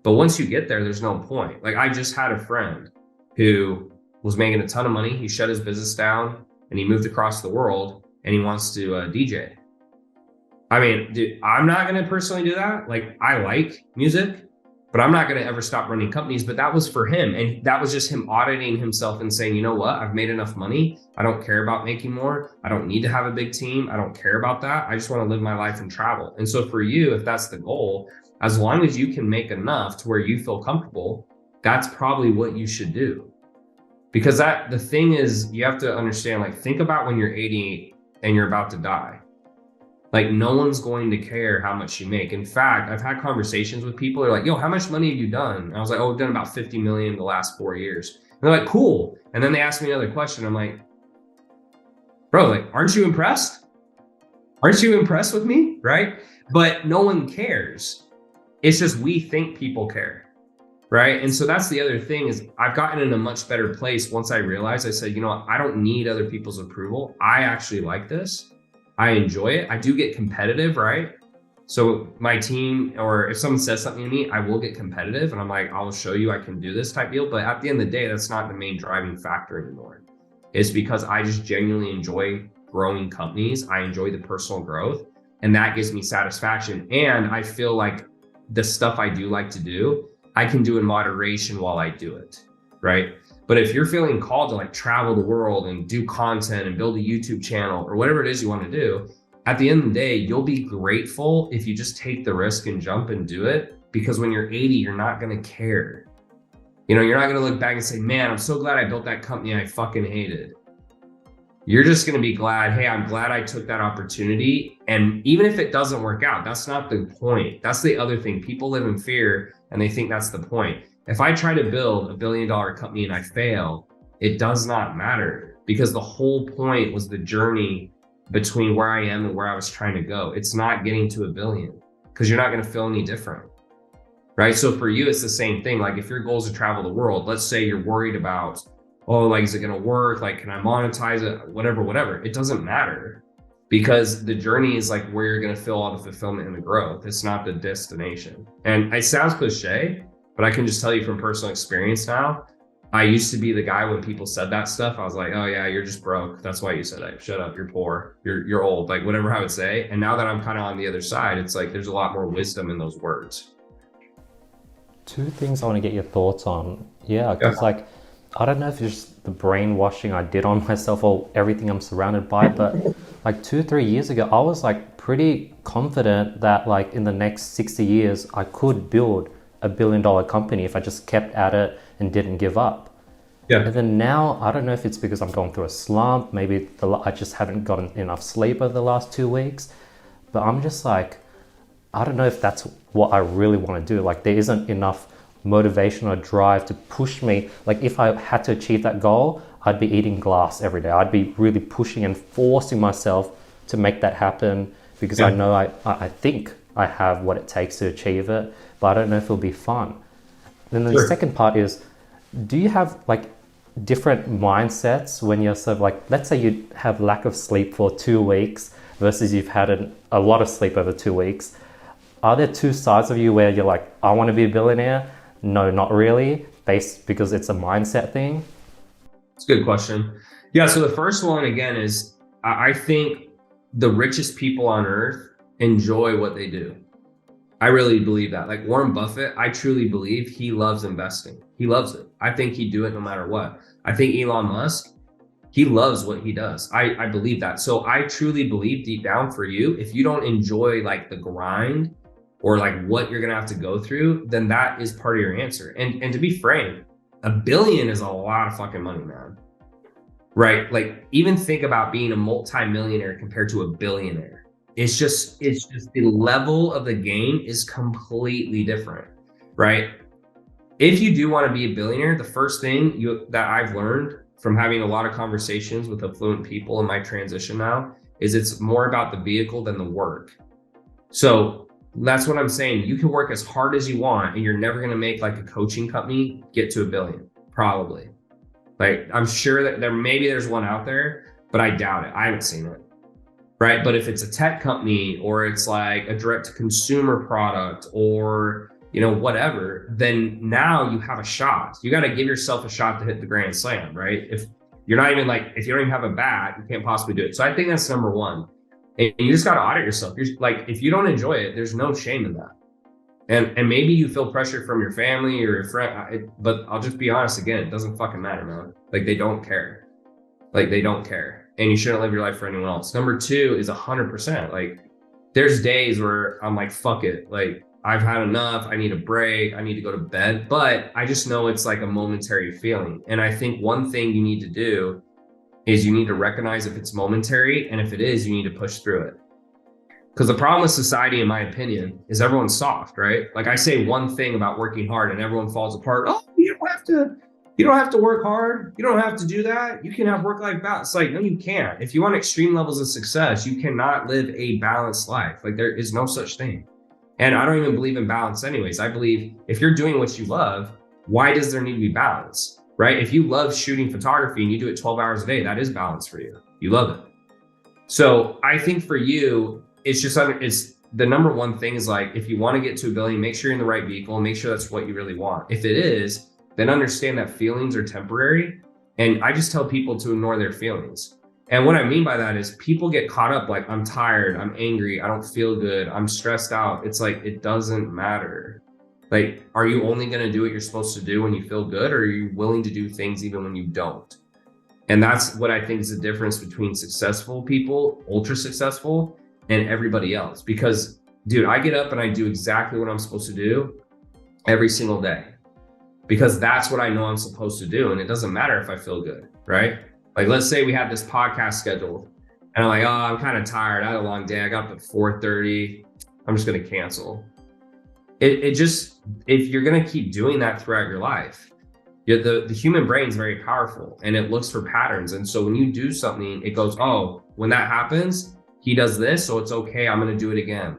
But once you get there, there's no point. Like I just had a friend who was making a ton of money. He shut his business down and he moved across the world and he wants to DJ. I mean, dude, I'm not going to personally do that. Like I like music, but I'm not going to ever stop running companies. But that was for him. And that was just him auditing himself and saying, you know what? I've made enough money. I don't care about making more. I don't need to have a big team. I don't care about that. I just want to live my life and travel. And so for you, if that's the goal, as long as you can make enough to where you feel comfortable, that's probably what you should do. Because the thing is, you have to understand, like, think about when you're 80 and you're about to die. Like, no one's going to care how much you make. In fact, I've had conversations with people who are like, yo, how much money have you done? And I was like, oh, I've done about 50 million in the last 4 years. And they're like, cool. And then they ask me another question. I'm like, bro, like, aren't you impressed? Aren't you impressed with me? Right? But no one cares. It's just we think people care. Right. And so that's the other thing is I've gotten in a much better place once I realized, I said, you know what, I don't need other people's approval. I actually like this. I enjoy it. I do get competitive, right? So my team, or if someone says something to me, I will get competitive and I'm like, I'll show you I can do this type deal. But at the end of the day, that's not the main driving factor anymore. It's because I just genuinely enjoy growing companies. I enjoy the personal growth and that gives me satisfaction. And I feel like the stuff I do like to do, I can do in moderation while I do it, right? But if you're feeling called to like travel the world and do content and build a YouTube channel or whatever it is you want to do, at the end of the day, you'll be grateful if you just take the risk and jump and do it. Because when you're 80, you're not going to care. You know, you're not going to look back and say, man, I'm so glad I built that company I fucking hated. You're just going to be glad, hey, I'm glad I took that opportunity. And even if it doesn't work out, that's not the point. That's the other thing. People live in fear and they think that's the point. If I try to build $1 billion company and I fail, it does not matter because the whole point was the journey between where I am and where I was trying to go. It's not getting to $1 billion because you're not going to feel any different, right? So for you, it's the same thing. Like if your goal is to travel the world, let's say you're worried about, oh, like, is it going to work? Like, can I monetize it? Whatever. It doesn't matter because the journey is like where you're going to feel all the fulfillment and the growth. It's not the destination. And it sounds cliche, but I can just tell you from personal experience now, I used to be the guy when people said that stuff. I was like, oh yeah, you're just broke. That's why you said that. Shut up. You're poor. You're old. Like whatever I would say. And now that I'm kind of on the other side, it's like, there's a lot more wisdom in those words. Two things I want to get your thoughts on. Yeah. Cause like, I don't know if it's just the brainwashing I did on myself or everything I'm surrounded by, but like 2-3 years ago, I was like pretty confident that like in the next 60 years, I could build $1 billion company if I just kept at it and didn't give up. Yeah. And then now, I don't know if it's because I'm going through a slump, maybe I just haven't gotten enough sleep over the last 2 weeks, but I'm just like, I don't know if that's what I really want to do. Like there isn't enough motivation or drive to push me. Like if I had to achieve that goal, I'd be eating glass every day. I'd be really pushing and forcing myself to make that happen because I know I think I have what it takes to achieve it, but I don't know if it'll be fun. Then the second part is, do you have like different mindsets when you're sort of like, let's say you have lack of sleep for 2 weeks versus you've had a lot of sleep over 2 weeks. Are there two sides of you where you're like, I want to be a billionaire? No, not really, because it's a mindset thing? It's a good question. Yeah, so the first one again is, I think the richest people on earth enjoy what they do. I really believe that. Like Warren Buffett, I truly believe he loves investing. He loves it. I think he'd do it no matter what. I think Elon Musk, He loves what he does. I believe that. So I truly believe deep down for you, if you don't enjoy like the grind or like what you're gonna have to go through, then that is part of your answer. And to be frank, $1 billion is a lot of fucking money, man. Right? Like even think about being a multi-millionaire compared to a billionaire. It's just the level of the game is completely different, right? If you do want to be a billionaire, the first thing that I've learned from having a lot of conversations with affluent people in my transition now is it's more about the vehicle than the work. So that's what I'm saying. You can work as hard as you want and you're never going to make like a coaching company get to $1 billion, probably. Like I'm sure that there's one out there, but I doubt it. I haven't seen it. Right. But if it's a tech company or it's like a direct to consumer product or, you know, whatever, then now you have a shot. You got to give yourself a shot to hit the grand slam, right? If you're not even like, if you don't even have a bat, you can't possibly do it. So I think that's number one. And you just got to audit yourself. You're like, if you don't enjoy it, there's no shame in that. And maybe you feel pressure from your family or your friend, but I'll just be honest again, it doesn't fucking matter, man. Like they don't care. Like they don't care. And you shouldn't live your life for anyone else. Number two is 100%. Like there's days where I'm like, fuck it. Like I've had enough. I need a break. I need to go to bed. But I just know it's like a momentary feeling. And I think one thing you need to do is you need to recognize if it's momentary. And if it is, you need to push through it. Because the problem with society, in my opinion, is everyone's soft, right? Like I say one thing about working hard and everyone falls apart. Oh, you don't have to work hard. You don't have to do that. You can have work-life balance. It's like, no, you can't. If you want extreme levels of success, you cannot live a balanced life. Like there is no such thing. And I don't even believe in balance anyways. I believe if you're doing what you love, why does there need to be balance, right? If you love shooting photography and you do it 12 hours a day, that is balance for you. You love it. So I think for you, it's the number one thing is like, if you want to get to $1 billion, make sure you're in the right vehicle and make sure that's what you really want. If it is, then understand that feelings are temporary. And I just tell people to ignore their feelings. And what I mean by that is people get caught up like, I'm tired, I'm angry, I don't feel good, I'm stressed out. It's like, it doesn't matter. Like, are you only going to do what you're supposed to do when you feel good? Or are you willing to do things even when you don't? And that's what I think is the difference between successful people, ultra successful, and everybody else. Because dude, I get up and I do exactly what I'm supposed to do every single day. Because that's what I know I'm supposed to do. And it doesn't matter if I feel good, right? Like, let's say we had this podcast scheduled and I'm like, oh, I'm kind of tired. I had a long day. I got up at 4:30. I'm just going to cancel. It just, if you're going to keep doing that throughout your life, the human brain is very powerful and it looks for patterns. And so when you do something, it goes, oh, when that happens, he does this, so it's okay. I'm going to do it again.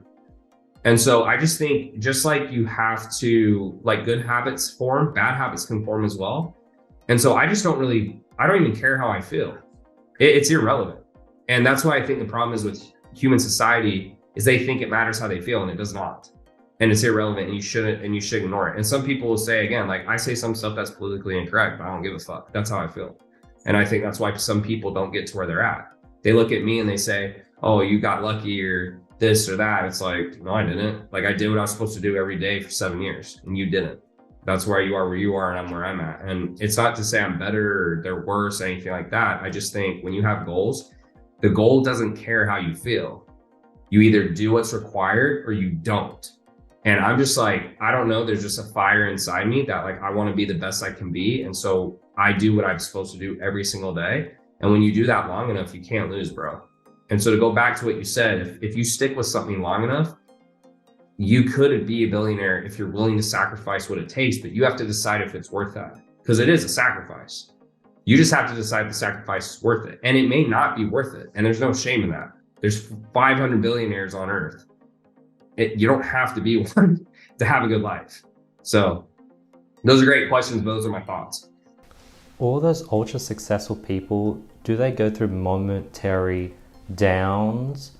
And so I just think, just like you have to, like good habits form, bad habits can form as well. And so I don't even care how I feel. It's irrelevant. And that's why I think the problem is with human society is they think it matters how they feel and it does not. And it's irrelevant and you should ignore it. And some people will say, again, like I say some stuff that's politically incorrect, but I don't give a fuck. That's how I feel. And I think that's why some people don't get to where they're at. They look at me and they say, oh, you got lucky or this or that. It's like, no, I didn't. Like I did what I was supposed to do every day for 7 years and you didn't. That's where you are and I'm where I'm at. And it's not to say I'm better or they're worse, anything like that. I just think when you have goals, the goal doesn't care how you feel. You either do what's required or you don't. And I'm just like, I don't know, there's just a fire inside me that like, I want to be the best I can be. And so I do what I'm supposed to do every single day. And when you do that long enough, you can't lose, bro. And so to go back to what you said, if you stick with something long enough, you could be a billionaire if you're willing to sacrifice what it takes, but you have to decide if it's worth that because it is a sacrifice. You just have to decide if the sacrifice is worth it. And it may not be worth it. And there's no shame in that. There's 500 billionaires on earth. You don't have to be one to have a good life. So those are great questions. Those are my thoughts. All those ultra successful people, do they go through momentary downs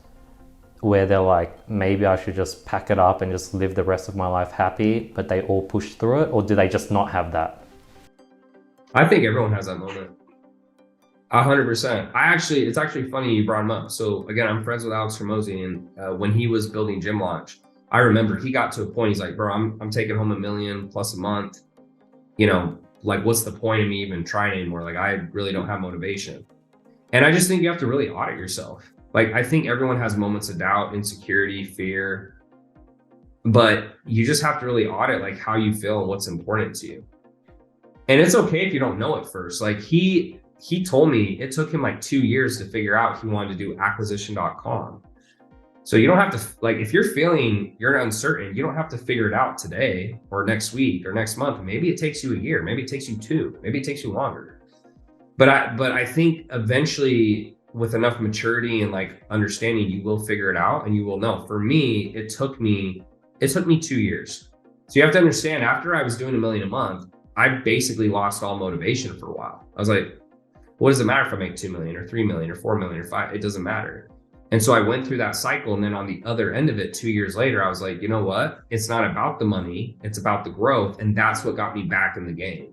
where they're like, maybe I should just pack it up and just live the rest of my life happy, but they all push through it? Or do they just not have that? I think everyone has that moment. 100%. It's actually funny you brought him up. So again, I'm friends with Alex Hormozy, and when he was building Gym Launch, I remember he got to a point, he's like, bro, I'm taking home $1 million plus a month. You know, like what's the point of me even trying anymore? Like I really don't have motivation. And I just think you have to really audit yourself. Like, I think everyone has moments of doubt, insecurity, fear, but you just have to really audit like how you feel and what's important to you. And it's okay if you don't know at first. Like he told me it took him like 2 years to figure out he wanted to do acquisition.com. So you don't have to, like, if you're feeling you're uncertain, you don't have to figure it out today or next week or next month. Maybe it takes you a year, maybe it takes you 2, maybe it takes you longer. But I think eventually with enough maturity and like understanding, you will figure it out and you will know. For me, it took me 2 years. So you have to understand, after I was doing $1 million a month, I basically lost all motivation for a while. I was like, what does it matter if I make 2 million or 3 million or 4 million or 5? It doesn't matter. And so I went through that cycle. And then on the other end of it, 2 years later, I was like, you know what? It's not about the money. It's about the growth. And that's what got me back in the game.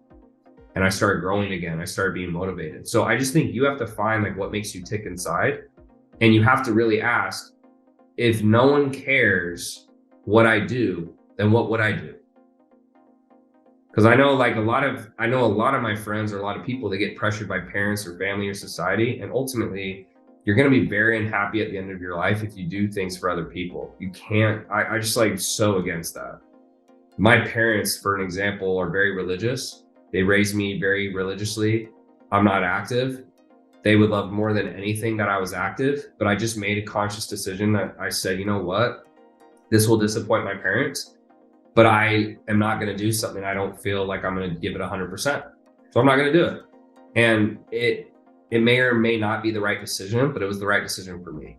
And I started growing again. I started being motivated. So I just think you have to find like what makes you tick inside. And you have to really ask, if no one cares what I do, then what would I do? Because I know a lot of my friends or a lot of people, they get pressured by parents or family or society. And ultimately, you're going to be very unhappy at the end of your life if you do things for other people. You can't, I just like so against that. My parents, for an example, are very religious. They raised me very religiously. I'm not active. They would love more than anything that I was active, but I just made a conscious decision that I said, you know what, this will disappoint my parents, but I am not going to do something I don't feel like I'm going to give it 100%. So I'm not going to do it. And it may or may not be the right decision, but it was the right decision for me.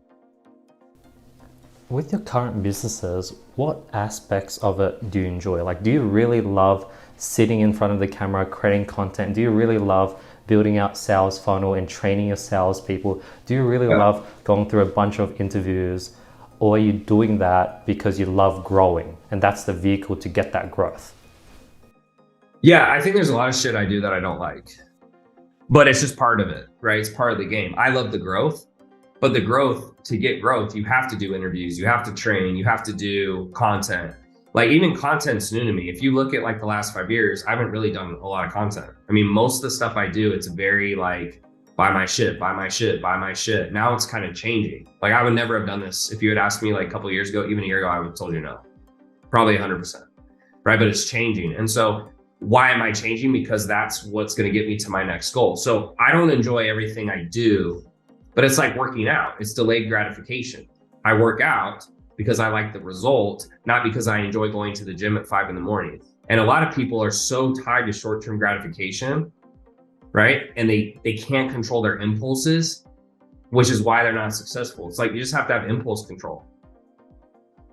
With your current businesses, what aspects of it do you enjoy? Like, do you really love sitting in front of the camera, creating content? Do you really love building out sales funnel and training your salespeople? Do you really love going through a bunch of interviews? Or are you doing that because you love growing and that's the vehicle to get that growth? Yeah, I think there's a lot of shit I do that I don't like, but it's just part of it, right? It's part of the game. I love the growth, but the growth, to get growth, you have to do interviews, you have to train, you have to do content. Like, even content's new to me. If you look at like the last 5 years, I haven't really done a lot of content. I mean, most of the stuff I do, it's very like, buy my shit, buy my shit, buy my shit. Now it's kind of changing. Like, I would never have done this. If you had asked me like a couple of years ago, even a year ago, I would have told you no, probably 100%, right? But it's changing. And so why am I changing? Because that's what's going to get me to my next goal. So I don't enjoy everything I do, but it's like working out. It's delayed gratification. I work out because I like the result, not because I enjoy going to the gym at 5 a.m. And a lot of people are so tied to short-term gratification, right? And they can't control their impulses, which is why they're not successful. It's like, you just have to have impulse control.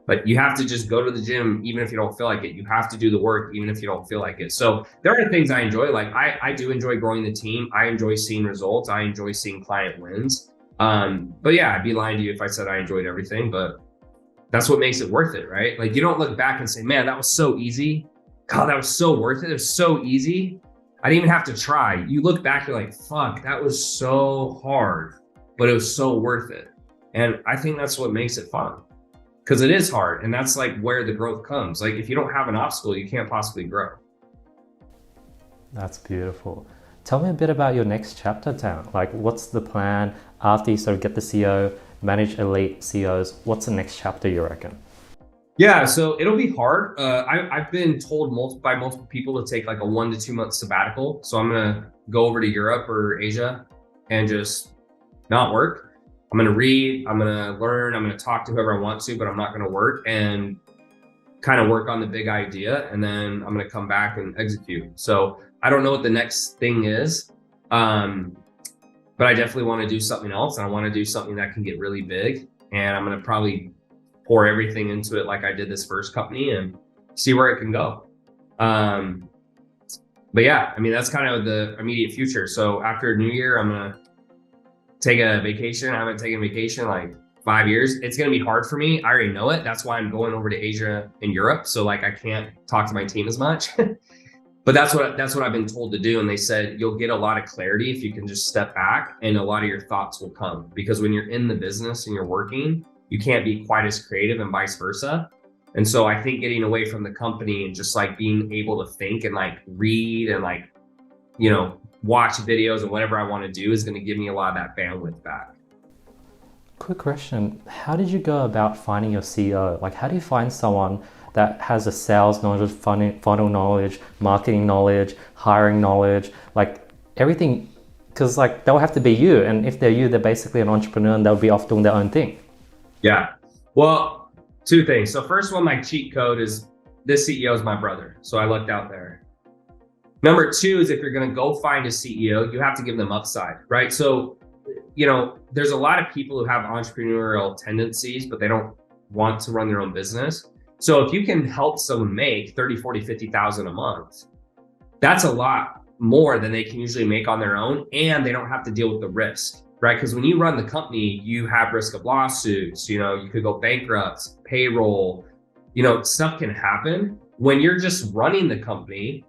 But you have to just go to the gym, even if you don't feel like it. You have to do the work, even if you don't feel like it. So there are things I enjoy. Like, I do enjoy growing the team. I enjoy seeing results. I enjoy seeing client wins. But yeah, I'd be lying to you if I said I enjoyed everything, but that's what makes it worth it, right? Like, you don't look back and say, man, that was so easy. God, that was so worth it. It was so easy. I didn't even have to try. You look back, you're like, fuck, that was so hard, but it was so worth it. And I think that's what makes it fun, because it is hard. And that's like where the growth comes. Like, if you don't have an obstacle, you can't possibly grow. That's beautiful. Tell me a bit about your next chapter, Town. Like, what's the plan after you sort of get the CEO, manage EliteCEOs? What's the next chapter, you reckon? Yeah, so it'll be hard. I've been told by multiple people to take like a 1 to 2 month sabbatical. So I'm going to go over to Europe or Asia and just not work. I'm going to read, I'm going to learn, I'm going to talk to whoever I want to, but I'm not going to work, and kind of work on the big idea. And then I'm going to come back and execute. So I don't know what the next thing is, but I definitely want to do something else. And I want to do something that can get really big. And I'm going to probably pour everything into it like I did this first company and see where it can go. But yeah, I mean, that's kind of the immediate future. So after New Year, I'm going to take a vacation. I haven't taken a vacation like 5 years. It's going to be hard for me. I already know it. That's why I'm going over to Asia and Europe. So like, I can't talk to my team as much, but that's what I've been told to do. And they said, you'll get a lot of clarity if you can just step back, and a lot of your thoughts will come, because when you're in the business and you're working, you can't be quite as creative, and vice versa. And so I think getting away from the company and just like being able to think and like read and like, you know, watch videos and whatever I want to do is going to give me a lot of that bandwidth back. Quick question. How did you go about finding your CEO? Like, how do you find someone that has a sales knowledge, funnel knowledge, marketing knowledge, hiring knowledge, like everything? Because like they'll have to be you. And if they're you, they're basically an entrepreneur and they'll be off doing their own thing. Yeah. Well, two things. So first one, my cheat code is this CEO is my brother. So I lucked out there. Number two is if you're going to go find a CEO, you have to give them upside, right? So, there's a lot of people who have entrepreneurial tendencies, but they don't want to run their own business. So if you can help someone make 30, 40, 50,000 a month, that's a lot more than they can usually make on their own. And they don't have to deal with the risk, right? Because when you run the company, you have risk of lawsuits, you could go bankrupt, payroll, stuff can happen. When you're just running the company,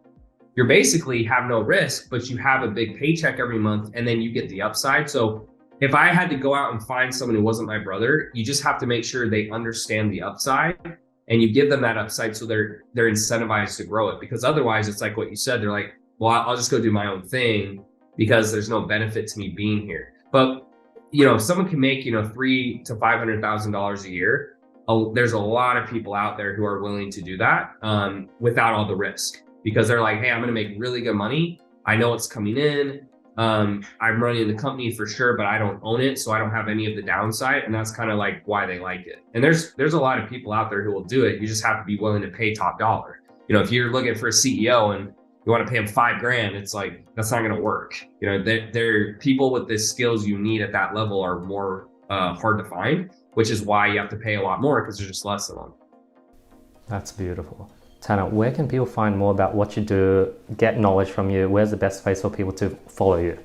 you're basically have no risk, but you have a big paycheck every month and then you get the upside. So if I had to go out and find someone who wasn't my brother, you just have to make sure they understand the upside and you give them that upside so they're incentivized to grow it. Because otherwise it's like what you said, they're like, well, I'll just go do my own thing because there's no benefit to me being here. But if someone can make $300,000 to $500,000 a year, there's a lot of people out there who are willing to do that without all the risk. Because they're like, hey, I'm going to make really good money. I know it's coming in. I'm running the company for sure, but I don't own it. So I don't have any of the downside. And that's kind of like why they like it. And there's a lot of people out there who will do it. You just have to be willing to pay top dollar. If you're looking for a CEO and you want to pay them $5,000, it's like, that's not going to work. They're people with the skills you need at that level are more hard to find, which is why you have to pay a lot more because there's just less of them. That's beautiful. Tanner, where can people find more about what you do, get knowledge from you? Where's the best place for people to follow you?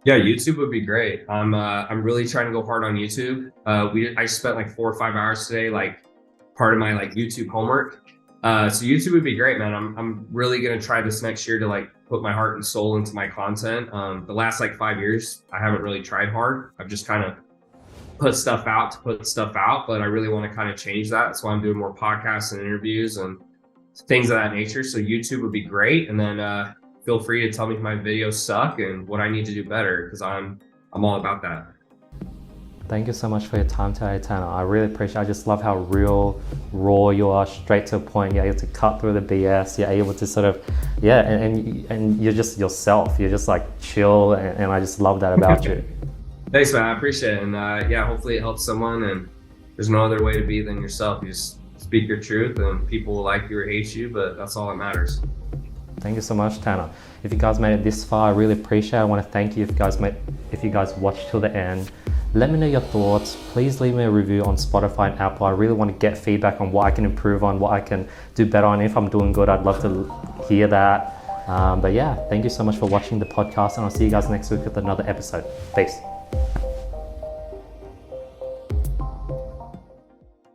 Yeah, YouTube would be great. I'm really trying to go hard on YouTube. I spent like 4 or 5 hours today, like part of my YouTube homework. So YouTube would be great, man. I'm really gonna try this next year to put my heart and soul into my content. The last 5 years, I haven't really tried hard. I've just kind of put stuff out, but I really want to kind of change that. That's why I'm doing more podcasts and interviews and things of that nature. So YouTube would be great. And then feel free to tell me if my videos suck and what I need to do better, because I'm all about that. Thank you so much for your time today, Tanner. I really appreciate it. I just love how real, raw you are, straight to the point. You're able to cut through the BS. You're able to sort of, and you're just yourself. You're just chill, and I just love that about you. Thanks, man. I appreciate it. And hopefully it helps someone. And there's no other way to be than yourself. You just speak your truth and people will like you or hate you, but that's all that matters. Thank you so much, Tanner. If you guys made it this far, I really appreciate it. I want to thank you if you guys watched till the end. Let me know your thoughts. Please leave me a review on Spotify and Apple. I really want to get feedback on what I can improve on, what I can do better on. If I'm doing good, I'd love to hear that. But yeah, thank you so much for watching the podcast, and I'll see you guys next week with another episode. Peace.